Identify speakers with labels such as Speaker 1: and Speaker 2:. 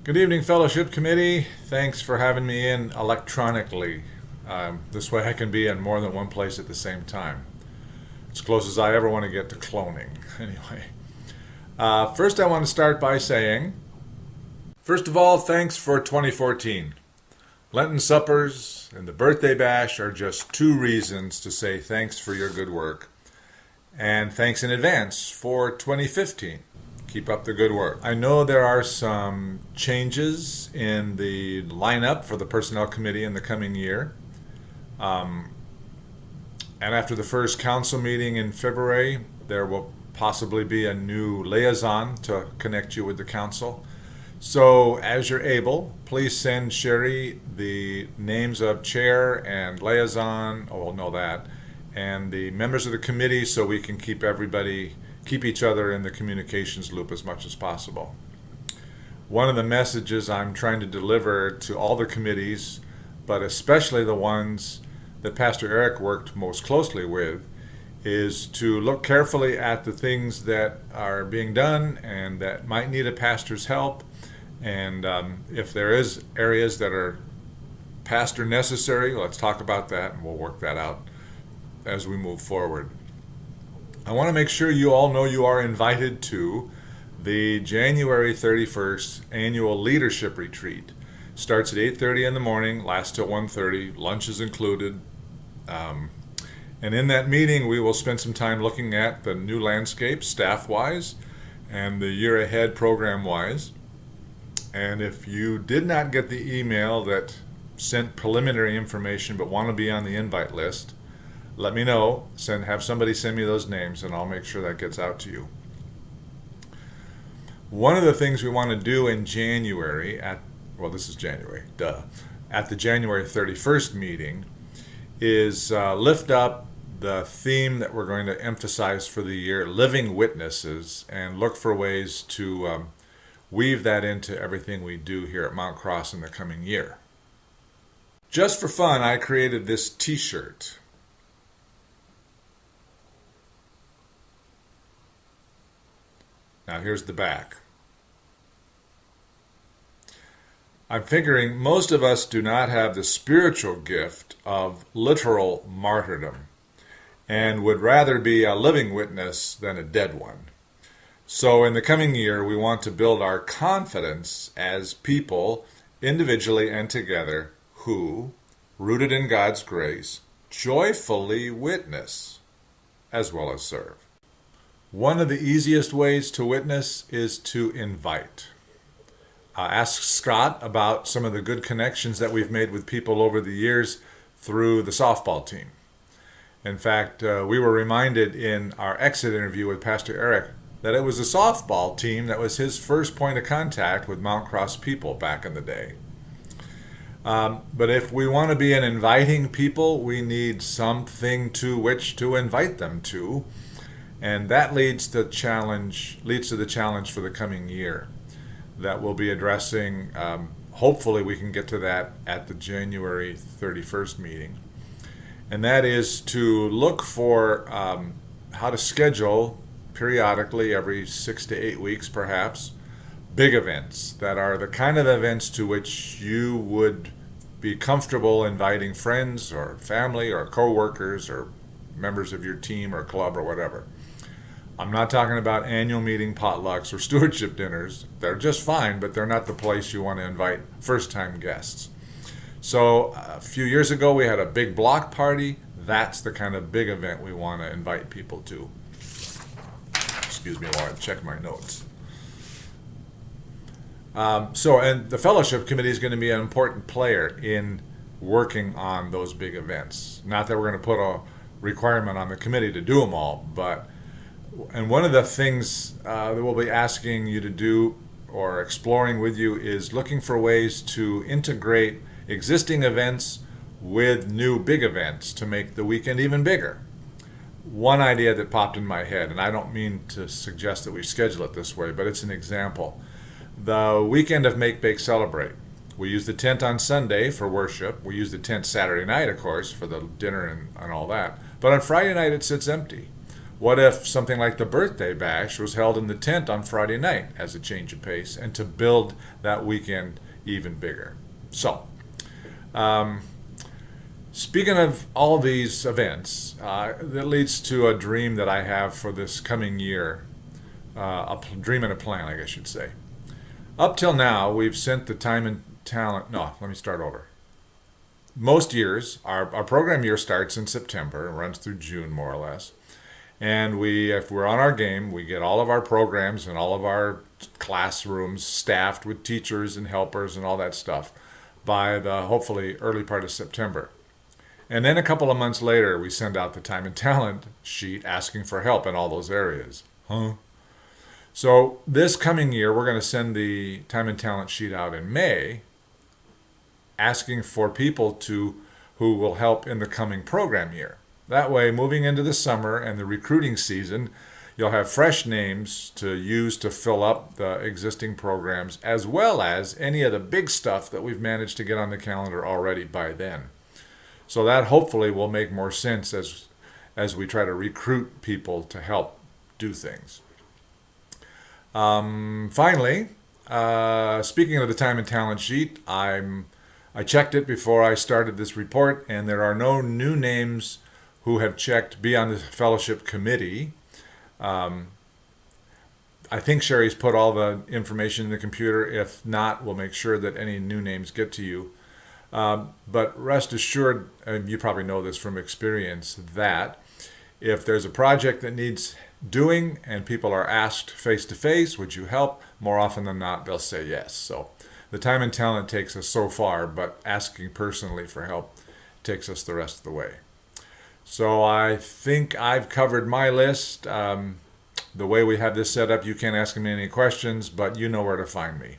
Speaker 1: Good evening, Fellowship Committee. Thanks for having me in electronically. This way I can be in more than one place at the same time. As close as I ever want to get to cloning. Anyway, first I want to start by saying, first of all, thanks for 2014. Lenten suppers and the birthday bash are just two reasons to say thanks for your good work. And thanks in advance for 2015. Keep up the good work. I know there are some changes in the lineup for the Personnel Committee in the coming year. And after the first council meeting in February, there will possibly be a new liaison to connect you with the council. So as you're able, please send Sherry the names of chair and liaison, we'll know that, and the members of the committee so we can keep each other in the communications loop as much as possible. One of the messages I'm trying to deliver to all the committees, but especially the ones that Pastor Eric worked most closely with, is to look carefully at the things that are being done and that might need a pastor's help. And if there is areas that are pastor necessary, let's talk about that and we'll work that out as we move forward. I want to make sure you all know you are invited to the January 31st annual leadership retreat. Starts at 8:30 in the morning, lasts till 1:30, lunch is included. And in that meeting, we will spend some time looking at the new landscape staff-wise and the year ahead program-wise. And if you did not get the email that sent preliminary information but want to be on the invite list, let me know. Have somebody send me those names and I'll make sure that gets out to you. One of the things we want to do in January at the January 31st meeting is lift up the theme that we're going to emphasize for the year, living witnesses, and look for ways to weave that into everything we do here at Mount Cross in the coming year. Just for fun, I created this t-shirt. Now here's the back. I'm figuring most of us do not have the spiritual gift of literal martyrdom and would rather be a living witness than a dead one. So in the coming year, we want to build our confidence as people, individually and together, who, rooted in God's grace, joyfully witness as well as serve. One of the easiest ways to witness is to invite. Ask Scott about some of the good connections that we've made with people over the years through the softball team. In fact, we were reminded in our exit interview with Pastor Eric that it was the softball team that was his first point of contact with Mount Cross people back in the day. But if we want to be an inviting people, we need something to which to invite them to. And that leads to the challenge for the coming year that we'll be addressing. Hopefully we can get to that at the January 31st meeting. And that is to look for how to schedule periodically, every 6 to 8 weeks perhaps, big events that are the kind of events to which you would be comfortable inviting friends or family or co-workers or members of your team or club or whatever. I'm not talking about annual meeting potlucks or stewardship dinners. They're just fine, but they're not the place you want to invite first-time guests. So a few years ago, we had a big block party. That's the kind of big event we want to invite people to. Excuse me while I check my notes. And the Fellowship Committee is going to be an important player in working on those big events. Not that we're going to put a requirement on the committee to do them all, and one of the things that we'll be asking you to do or exploring with you is looking for ways to integrate existing events with new big events to make the weekend even bigger. One idea that popped in my head, and I don't mean to suggest that we schedule it this way, but it's an example. The weekend of Make, Bake, Celebrate. We use the tent on Sunday for worship. We use the tent Saturday night, of course, for the dinner and all that. But on Friday night, it sits empty. What if something like the birthday bash was held in the tent on Friday night as a change of pace and to build that weekend even bigger? So, speaking of all these events, that leads to a dream that I have for this coming year, dream and a plan, I guess I should say. Up till now, we've sent the time and talent. No, let me start over. Most years, our program year starts in September and runs through June, more or less. And if we're on our game, we get all of our programs and all of our classrooms staffed with teachers and helpers and all that stuff by the hopefully early part of September. And then a couple of months later, we send out the time and talent sheet asking for help in all those areas. So this coming year, we're going to send the time and talent sheet out in May, asking for people who will help in the coming program year. That way, moving into the summer and the recruiting season, you'll have fresh names to use to fill up the existing programs, as well as any of the big stuff that we've managed to get on the calendar already by then. So that hopefully will make more sense as we try to recruit people to help do things. Finally, speaking of the time and talent sheet, I checked it before I started this report, and there are no new names who have checked be on the fellowship committee. I think Sherry's put all the information in the computer. If not, we'll make sure that any new names get to you. But rest assured, and you probably know this from experience, that if there's a project that needs doing and people are asked face to face, would you help? More often than not, they'll say yes. So the time and talent takes us so far, but asking personally for help takes us the rest of the way. So I think I've covered my list. The way we have this set up, you can't ask me any questions, but you know where to find me.